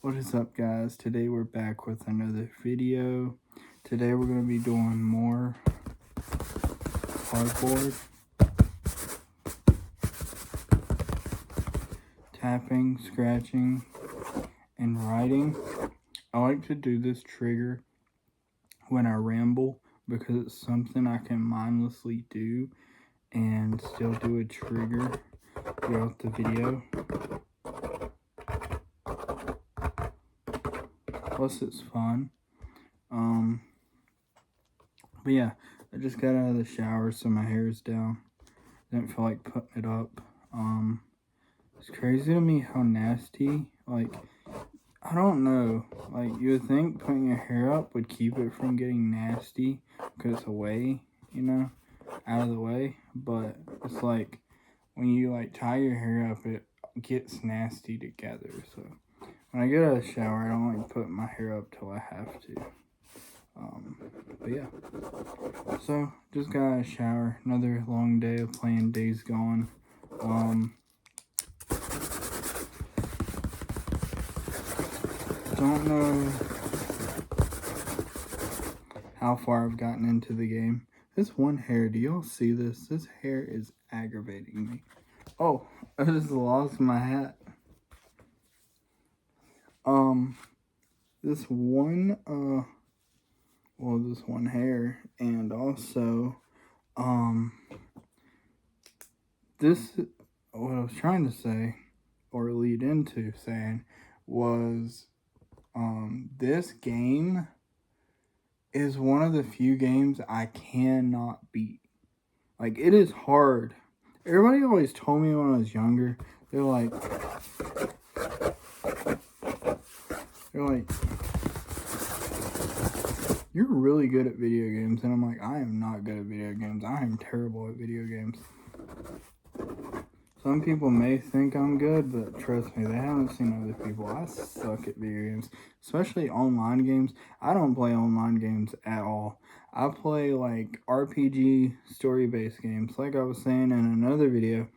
What is up, guys? Today we're back with another video. Today we're going to be doing more cardboard tapping, scratching, and writing. I like to do this trigger when I ramble because it's something I can mindlessly do and still do a trigger throughout the video. Plus it's fun. But yeah, I just got out of the shower, so my hair is down. Didn't feel like putting it up. It's crazy to me how nasty, like, I don't know, like, you would think putting your hair up would keep it from getting nasty, because it's away, you know, out of the way, but it's like, when you, like, tie your hair up, it gets nasty together, so, when I get out of the shower, I don't like putting my hair up till I have to. But yeah, so just got out of the shower, another long day of playing Days Gone. Don't know how far I've gotten into the game. This one hair, do y'all see this? This hair is aggravating me. Oh, I just lost my hat. This one hair, and also, what I was trying to say, or lead into saying, was, this game is one of the few games I cannot beat. Like, it is hard. Everybody always told me when I was younger, they're like, you're really good at video games. And I'm like, I am not good at video games. I am terrible at video games. Some people may think I'm good, but trust me, they haven't seen other people. I suck at video games, especially online games. I don't play online games at all. I play like RPG story-based games. Like I was saying in another video,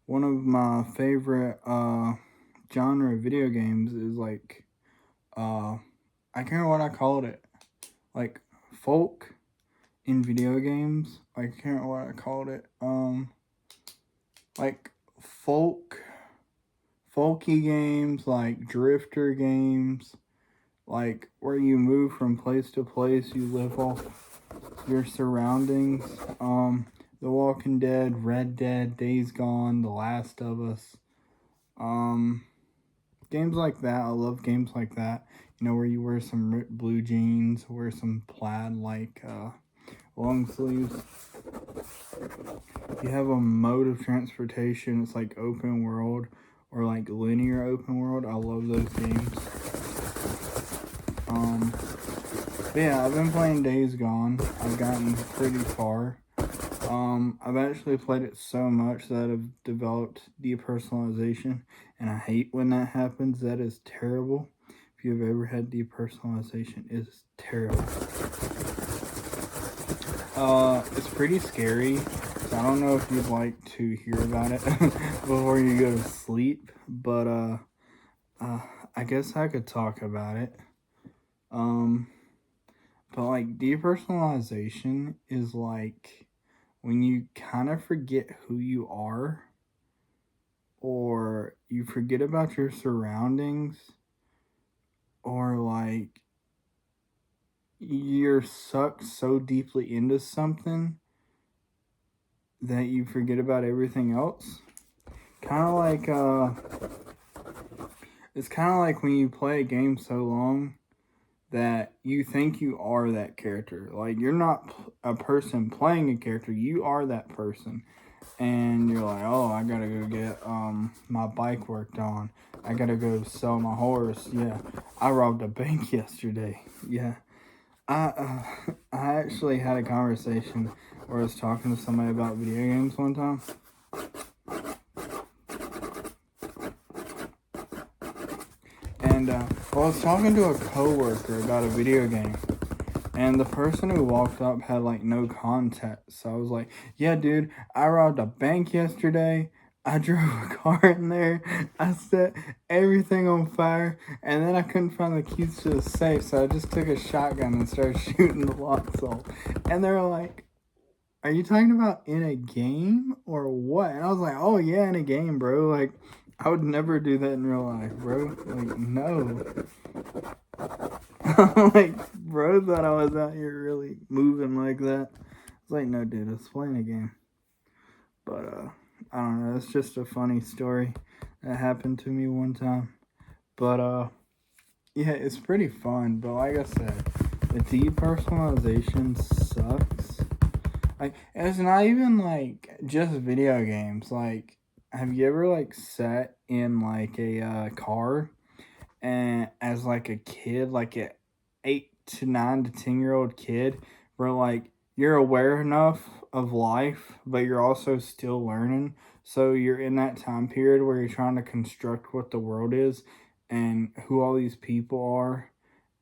one of my favorite genre of video games is like, I can't remember what I called it. Like folk in video games. I can't remember what I called it. Like folky games, like drifter games, like where you move from place to place, you live off your surroundings. The Walking Dead, Red Dead, Days Gone, The Last of Us. Games like that. I love games like that. You know, where you wear some ripped blue jeans, wear some plaid like long sleeves. You have a mode of transportation. It's like open world or like linear open world. I love those games. But yeah, I've been playing Days Gone. I've gotten pretty far. I've actually played it so much that I've developed depersonalization, and I hate when that happens. That is terrible. If you've ever had depersonalization, it is terrible. It's pretty scary, so I don't know if you'd like to hear about it before you go to sleep, but, I guess I could talk about it. But, like, depersonalization is, like, when you kind of forget who you are, or you forget about your surroundings, or, like, you're sucked so deeply into something that you forget about everything else. Kind of like, it's kind of like when you play a game so long that you think you are that character. Like, you're not a person playing a character, you are that person. And you're like, oh, I gotta go get my bike worked on. I gotta go sell my horse. Yeah, I robbed a bank yesterday. Yeah. I actually had a conversation where I was talking to somebody about video games one time. And I was talking to a coworker about a video game. And the person who walked up had like no context. So I was like, yeah, dude, I robbed a bank yesterday. I drove a car in there. I set everything on fire, and then I couldn't find the keys to the safe, so I just took a shotgun and started shooting the locks off. And they were like, "Are you talking about in a game or what?" And I was like, "Oh yeah, in a game, bro. Like, I would never do that in real life, bro. Like, no." Like, bro thought I was out here really moving like that. I was like, "No, dude, I was playing a game." But I don't know. It's just a funny story that happened to me one time. But yeah, it's pretty fun. But like I said, the depersonalization sucks. Like, it's not even like just video games. Like, have you ever like sat in like a car and as like a kid, like a 8 to 9 to 10 year old kid, where like you're aware enough of life, but you're also still learning. So you're in that time period where you're trying to construct what the world is and who all these people are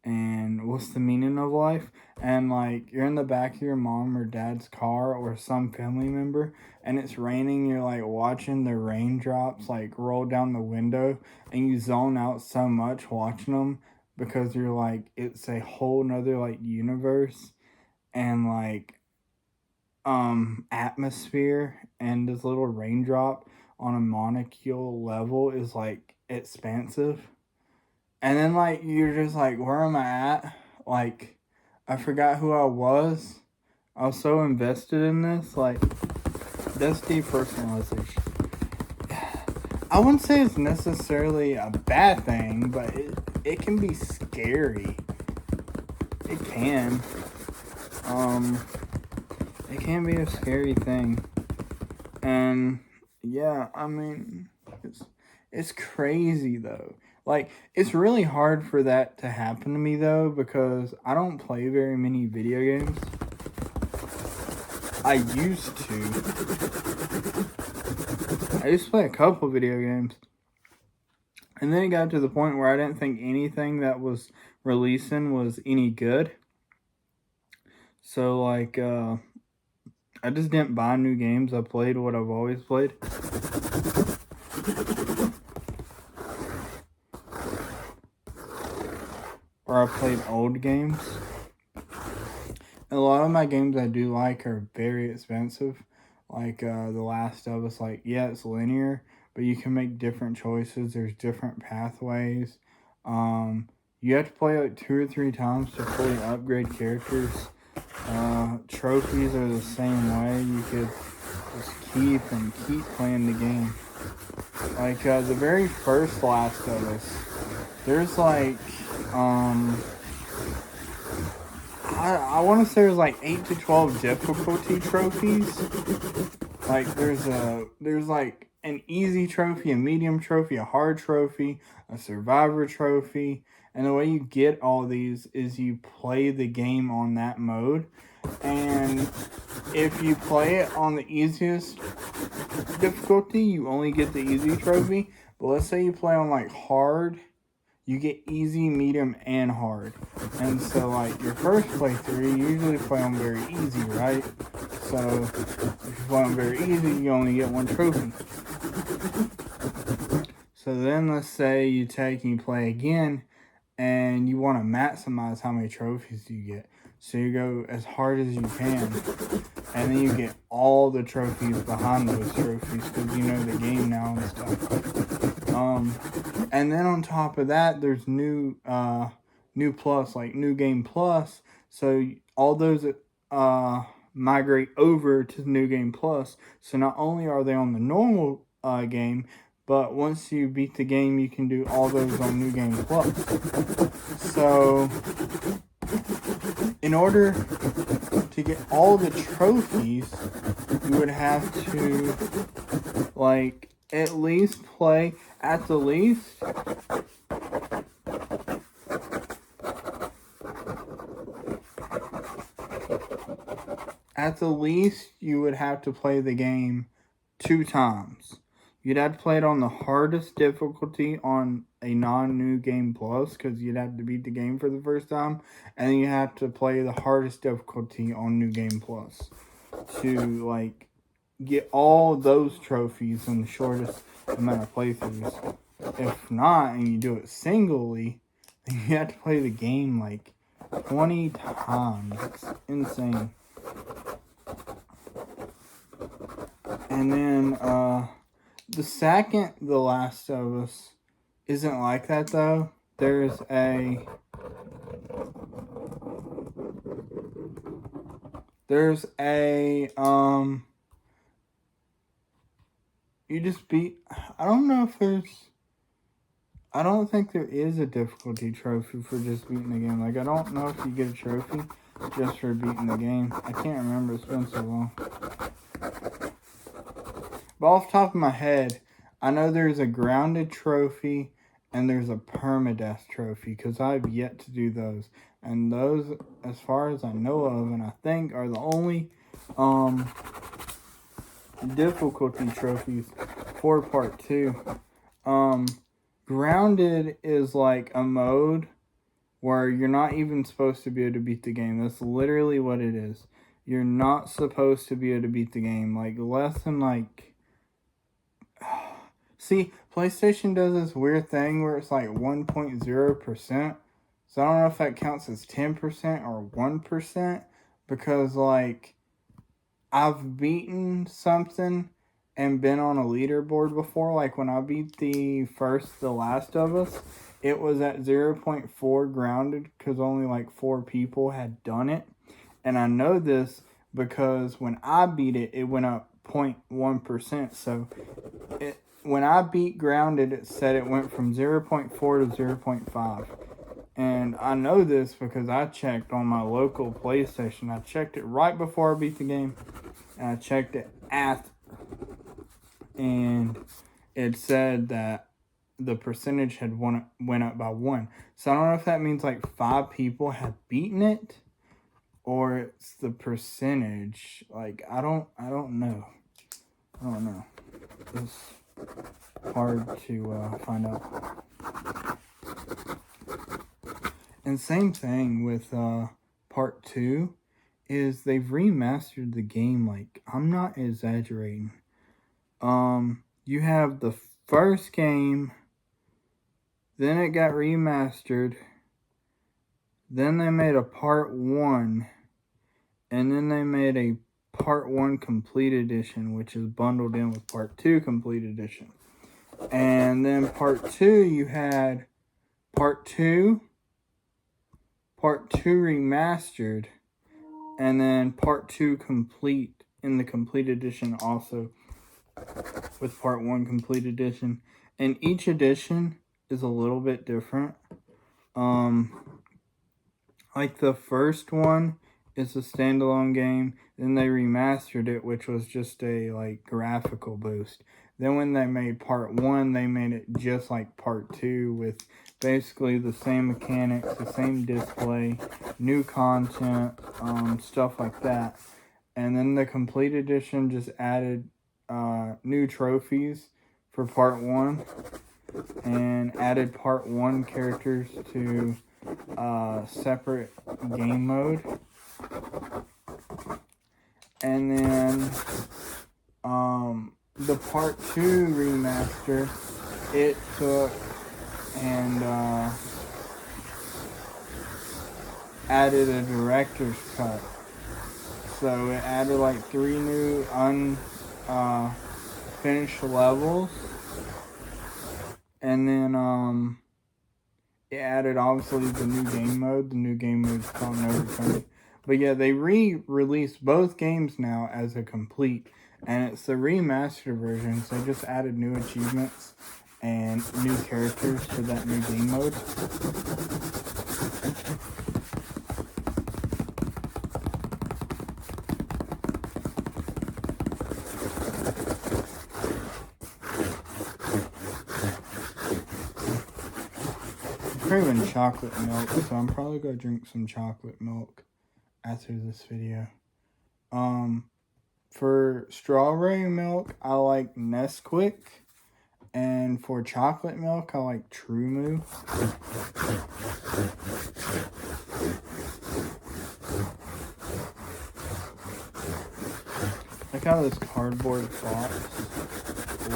and what's the meaning of life. And like you're in the back of your mom or dad's car or some family member and it's raining, you're like watching the raindrops like roll down the window, and you zone out so much watching them because you're like it's a whole nother like universe and like atmosphere, and this little raindrop on a molecule level is like expansive. And then like you're just like, where am I at? Like, I forgot who I was. I was so invested in this. Like, that's depersonalization. I wouldn't say it's necessarily a bad thing, but it can be scary. It can. It can be a scary thing. And yeah, I mean, it's crazy though. Like, it's really hard for that to happen to me though, because I don't play very many video games. I used to play a couple video games. And then it got to the point where I didn't think anything that was releasing was any good. So like I just didn't buy new games. I played what I've always played. Or I played old games. And a lot of my games I do like are very expensive. Like The Last of Us, like, yeah, it's linear, but you can make different choices. There's different pathways. You have to play like 2 or 3 times to fully upgrade characters. Trophies are the same way. You could just keep playing the game. Like the very first Last of Us, there's like I want to say there's like 8 to 12 difficulty trophies. Like there's like an easy trophy, a medium trophy, a hard trophy, a survivor trophy. And the way you get all these is you play the game on that mode. And if you play it on the easiest difficulty, you only get the easy trophy. But let's say you play on like hard, you get easy, medium, and hard. And so like your first playthrough, you usually play on very easy, right? So if you play on very easy, you only get 1 trophy. So then let's say you take and you play again, and you want to maximize how many trophies you get. So you go as hard as you can, and then you get all the trophies behind those trophies because you know the game now and stuff. And then on top of that, there's new plus, like New Game Plus. So all those migrate over to New Game Plus. So not only are they on the normal game, but once you beat the game, you can do all those on New Game Plus. So in order to get all the trophies, you would have to like at least play at the least you would have to play the game 2 times. You'd have to play it on the hardest difficulty on a non-New Game Plus, because you'd have to beat the game for the first time, and then you have to play the hardest difficulty on New Game Plus to like get all those trophies in the shortest amount of playthroughs. If not, and you do it singly, then you have to play the game like 20 times. It's insane. And then the second The Last of Us isn't like that though. There's a you just beat, I don't think there is a difficulty trophy for just beating the game. Like, I don't know if you get a trophy just for beating the game. I can't remember, it's been so long. But off the top of my head, I know there's a grounded trophy and there's a permadeath trophy, because I've yet to do those. And those, as far as I know of, and I think, are the only difficulty trophies for part 2. Grounded is like a mode where you're not even supposed to be able to beat the game. That's literally what it is. You're not supposed to be able to beat the game. Like, less than like... See, PlayStation does this weird thing where it's like 1.0%. So I don't know if that counts as 10% or 1%. Because, like, I've beaten something and been on a leaderboard before. Like, when I beat The Last of Us, it was at 0.4 grounded because only like 4 people had done it. And I know this because when I beat it, it went up 0.1%. So when I beat grounded, it said it went from 0.4 to 0.5. And I know this because I checked on my local PlayStation. I checked it right before I beat the game. And I checked it after. And it said that the percentage had went up by 1. So I don't know if that means like 5 people have beaten it, or it's the percentage. Like, I don't know. It's hard to find out. And same thing with part 2 is they've remastered the game. Like, I'm not exaggerating. You have the first game, then it got remastered, then they made a part 1, and then they made a part 1 complete edition, which is bundled in with part 2 complete edition. And then part 2, you had part 2 remastered, and then part 2 complete in the complete edition also, with part 1 complete edition. And each edition is a little bit different. Like, the first one is a standalone game. Then they remastered it, which was just a like graphical boost. Then when they made part 1, they made it just like part 2 with basically the same mechanics, the same display, new content, stuff like that. And then the complete edition just added new trophies for part 1 and added part 1 characters to separate game mode. And then the part 2 remaster, it took and added a director's cut. So it added like 3 new unfinished levels. And then it added obviously the new game mode. The new game mode is called No Return. But yeah, they re-released both games now as a complete. And it's the remastered version. So they just added new achievements and new characters to that new game mode. I'm craving chocolate milk, so I'm probably gonna drink some chocolate milk after this video. For strawberry milk, I like Nesquik. And for chocolate milk, I like True Moo. Like, how this cardboard box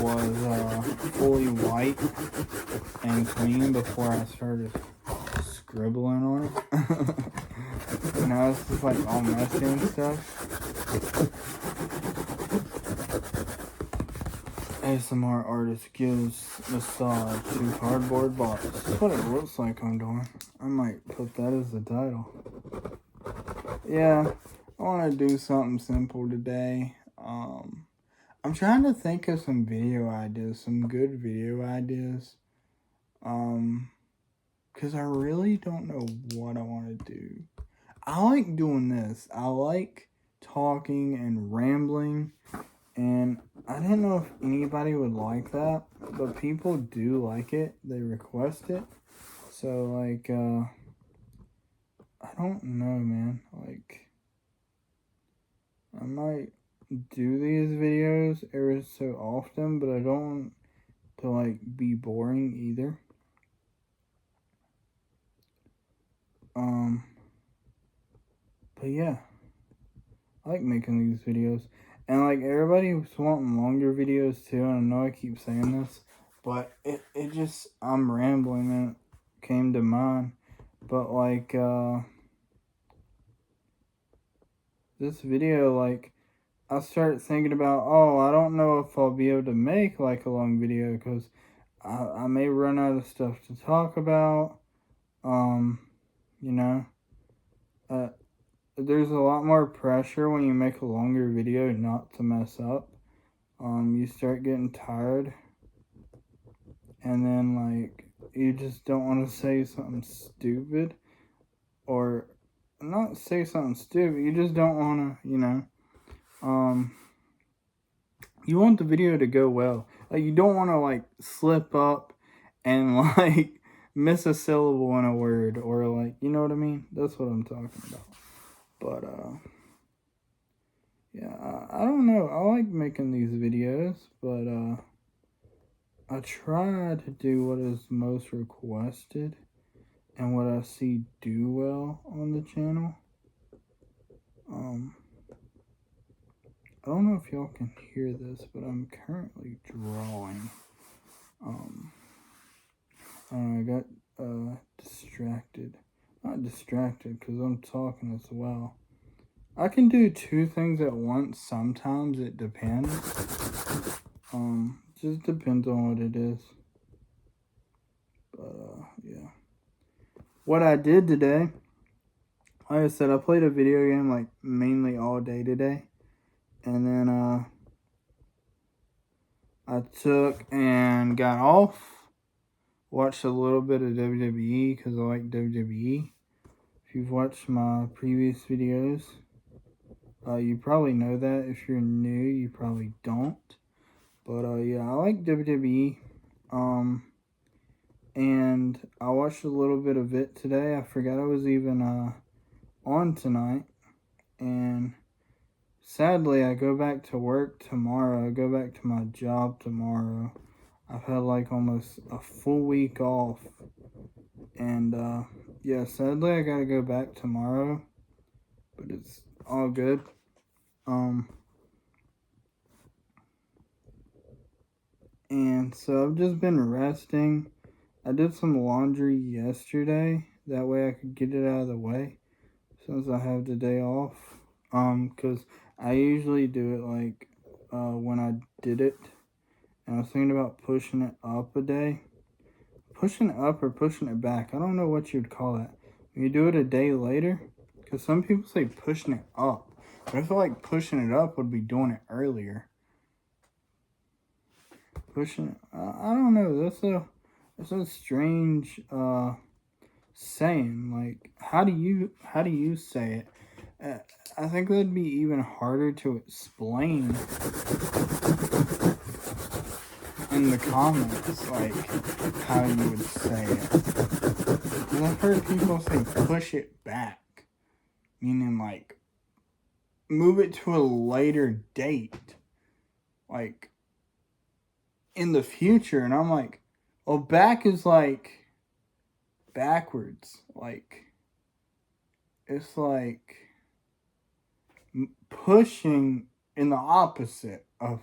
was fully white and clean before I started scribbling on it. Now it's just like all messy and stuff. ASMR artist gives massage to cardboard box. That's what it looks like I'm doing. I might put that as the title. Yeah, I want to do something simple today. I'm trying to think of some video ideas, some good video ideas. Because I really don't know what I want to do. I like doing this. I like talking and rambling. And I didn't know if anybody would like that, but people do like it. They request it. So, like, I don't know, man. Like, I might do these videos every so often, but I don't want to, like, be boring either. But yeah, I like making these videos. And like everybody was wanting longer videos too, and I know I keep saying this, but it just, I'm rambling and it came to mind. But like, this video, like, I started thinking about, oh, I don't know if I'll be able to make like a long video because I may run out of stuff to talk about. You know, there's a lot more pressure when you make a longer video not to mess up. You start getting tired, and then like you just don't want to say something stupid, or not say something stupid. You just don't want to, you know. You want the video to go well. Like you don't want to like slip up and like miss a syllable in a word, or like, you know what I mean. That's what I'm talking about. But yeah, I don't know. I like making these videos, but I try to do what is most requested and what I see do well on the channel. I don't know if y'all can hear this, but I'm currently drawing. I got distracted. Not distracted because I'm talking as well. I can do two things at once. Sometimes it depends. Just depends on what it is. But yeah. What I did today, like I said, I played a video game like mainly all day today. And then I took and got off. Watched a little bit of WWE because I like WWE. If you've watched my previous videos, you probably know that. If you're new, you probably don't. But yeah, I like WWE. And I watched a little bit of it today. I forgot I was even on tonight. And sadly, I go back to work tomorrow. I go back to my job tomorrow. I've had like almost a full week off. And yeah, sadly, I gotta go back tomorrow. But it's all good. And so I've just been resting. I did some laundry yesterday. That way I could get it out of the way since I have the day off. Because I usually do it like when I did it. And I was thinking about pushing it up a day. Pushing it up or pushing it back. I don't know what you'd call it. When you do it a day later. Because some people say pushing it up. But I feel like pushing it up would be doing it earlier. Pushing it, I don't know. That's a strange saying. Like, how do you say it? I think that'd be even harder to explain in the comments, like how you would say it. Because I've heard people say push it back, meaning like move it to a later date, like in the future. And I'm like, well, back is like backwards. Like, it's like pushing in the opposite of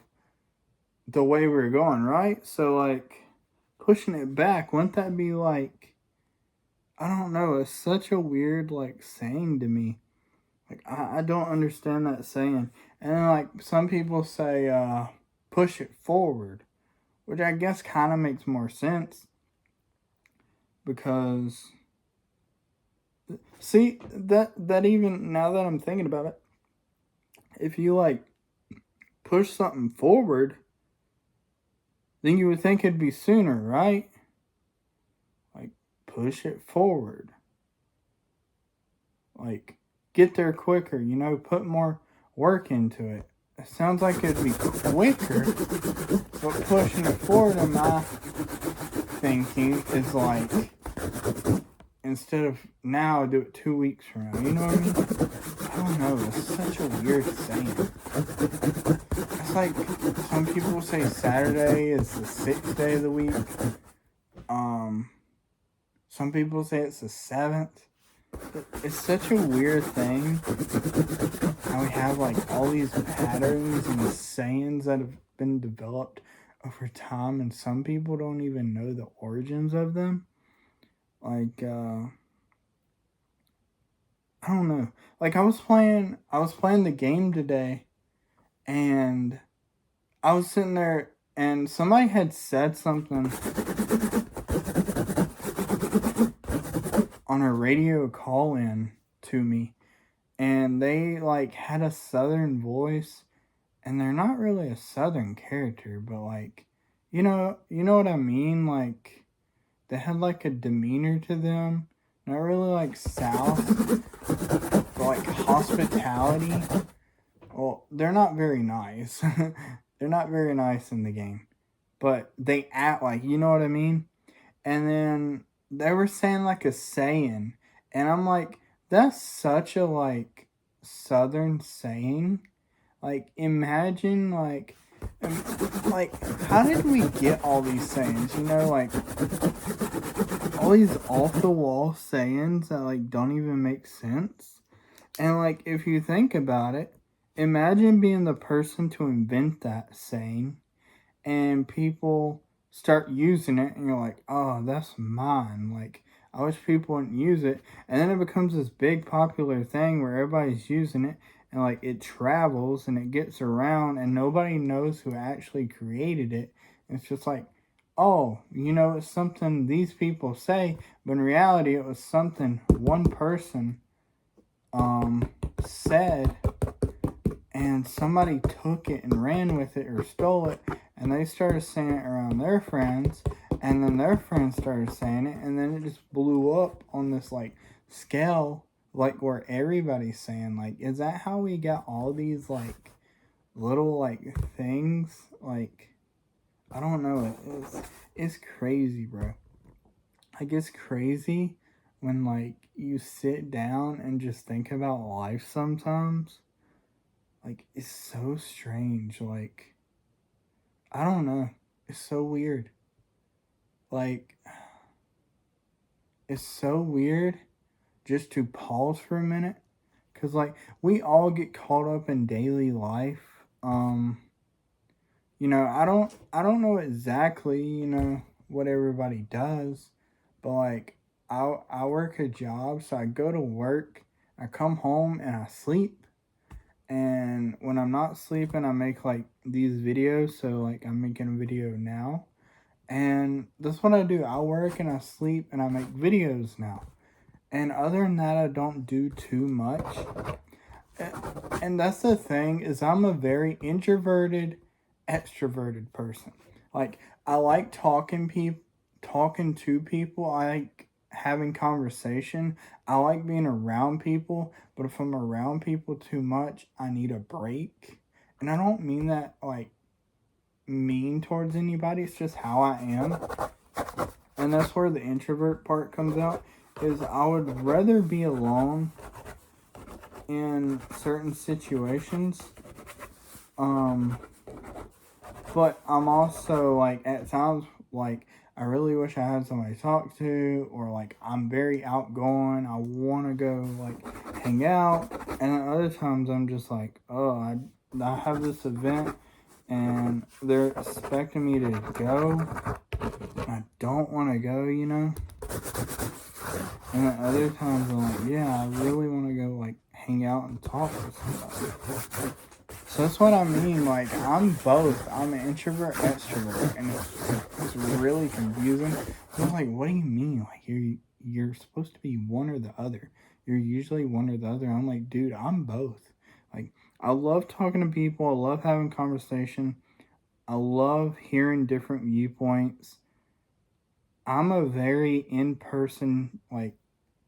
the way we're going, right? So, like, pushing it back, wouldn't that be like, I don't know, it's such a weird, like, saying to me. Like, I don't understand that saying. And then, like, some people say, push it forward, which I guess kind of makes more sense because, see, that even, now that I'm thinking about it, if you, like, push something forward, then you would think it'd be sooner, right? Like, push it forward. Like, get there quicker, put more work into it. It sounds like it'd be quicker, but pushing it forward in my thinking is like, instead of now, do it 2 weeks from now. You know what I mean? I don't know. It's such a weird saying. It's like some people say Saturday is the 6th day of the week. Some people say it's the 7th. It's such a weird thing how we have like all these patterns and sayings that have been developed over time, and some people don't even know the origins of them. Like, I don't know. Like, I was playing the game today, and I was sitting there, and somebody had said something on a radio call-in to me, and they like had a southern voice, and they're not really a southern character, but like, you know what I mean? Like, they had like a demeanor to them, not really like South, but like hospitality. Well, they're not very nice. They're not very nice in the game, but they act like, you know what I mean? And then they were saying like a saying, and I'm like, that's such a like southern saying. Like, imagine like how did we get all these sayings? Like all these off the wall sayings that like don't even make sense. And like, if you think about it, imagine being the person to invent that saying, and people start using it, and you're like, oh, that's mine. Like, I wish people wouldn't use it. And then it becomes this big popular thing where everybody's using it, and like it travels and it gets around, and nobody knows who actually created it. It's just like, oh, it's something these people say, but in reality it was something one person said, and somebody took it and ran with it or stole it, and they started saying it around their friends, and then their friends started saying it, and then it just blew up on this like scale, like where everybody's saying, like, is that how we got all these like little like things? Like, I don't know. It's crazy, bro. Like, it's crazy when like you sit down and just think about life sometimes. Like, it's so strange. Like, I don't know. It's so weird. Like, it's so weird just to pause for a minute. Because, like, we all get caught up in daily life. I don't know exactly, what everybody does. But, like, I work a job, so I go to work, I come home, and I sleep. And when I'm not sleeping, I make like these videos. So like, I'm making a video now, and that's what I do. I work and I sleep and I make videos now. And other than that, I don't do too much. And that's the thing, is I'm a very introverted, extroverted person. Like, I like talking to people. I like having conversation. I like being around people, but if I'm around people too much, I need a break. And I don't mean that like mean towards anybody. It's just how I am. And that's where the introvert part comes out, is I would rather be alone in certain situations. But I'm also like, at times, like, I really wish I had somebody to talk to, or like I'm very outgoing. I want to go like hang out, and then other times I'm just like, oh, I have this event and they're expecting me to go. I don't want to go, you know? And then other times I'm like, yeah, I really want to go, like, hang out and talk with somebody. So that's what I mean. Like, I'm both. I'm an introvert, extrovert, and it's really confusing. So I'm like, what do you mean? Like, you're supposed to be one or the other. You're usually one or the other. I'm like, dude, I'm both. Like, I love talking to people. I love having conversation. I love hearing different viewpoints. I'm a very in-person, like,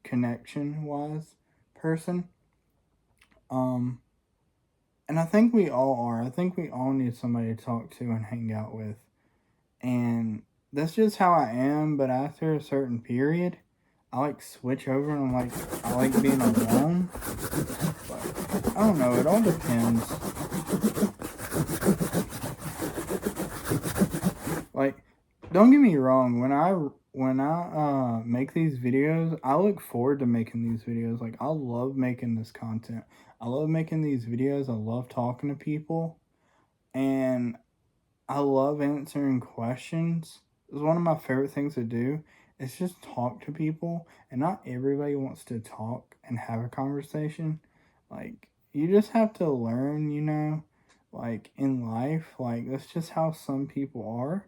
connection-wise person. And I think we all are. I think we all need somebody to talk to and hang out with. And that's just how I am, but after a certain period, I like switch over and I like being alone. But I don't know, it all depends. Like, don't get me wrong, when I make these videos, I look forward to making these videos. Like, I love making this content. I love making these videos. I love talking to people. And I love answering questions. It's one of my favorite things to do. It's just talk to people, and not everybody wants to talk and have a conversation. Like, you just have to learn, you know, like in life, like that's just how some people are,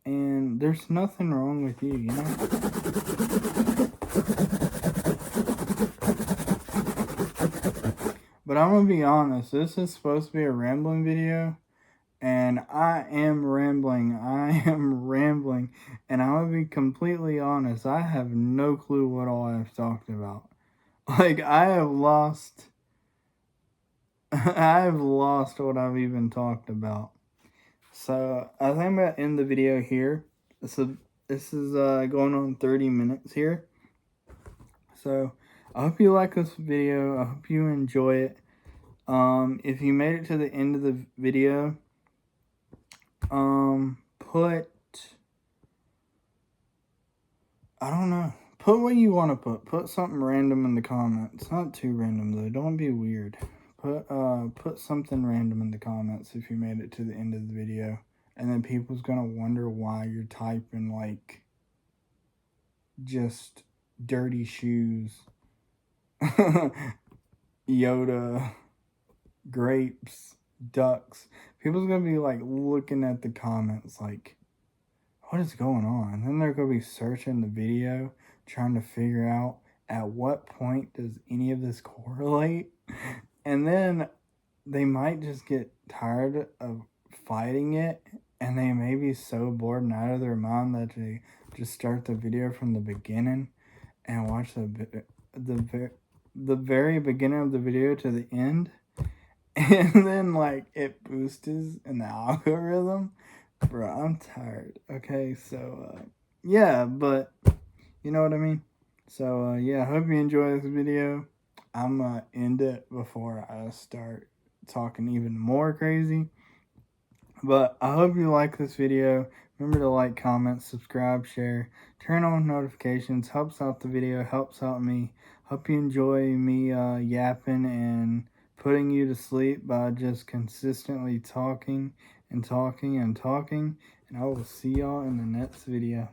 and there's nothing wrong with you, you know. But I'm gonna be honest, this is supposed to be a rambling video. And I am rambling. I am rambling. And I'll be completely honest. I have no clue what all I've talked about. Like, I have lost. I have lost what I've even talked about. So, I think I'm going to end the video here. This is going on 30 minutes here. So, I hope you like this video. I hope you enjoy it. If you made it to the end of the video, I don't know. Put what you want to put. Put something random in the comments. Not too random though. Don't be weird. Put something random in the comments if you made it to the end of the video. And then people's gonna wonder why you're typing like just dirty shoes, Yoda, grapes, ducks. People's gonna be like looking at the comments like, what is going on? And then they're going to be searching the video, trying to figure out at what point does any of this correlate. And then they might just get tired of fighting it, and they may be so bored and out of their mind that they just start the video from the beginning and watch the very beginning of the video to the end. And then like it boosts in the algorithm. Bro, I'm tired. Okay, so yeah, but you know what I mean. So yeah, I hope you enjoy this video. I'm gonna end it before I start talking even more crazy. But I hope you like this video. Remember to like, comment, subscribe, share, turn on notifications. Helps out the video, helps out me. Hope you enjoy me yapping and putting you to sleep by just consistently talking and talking and talking. And I will see y'all in the next video.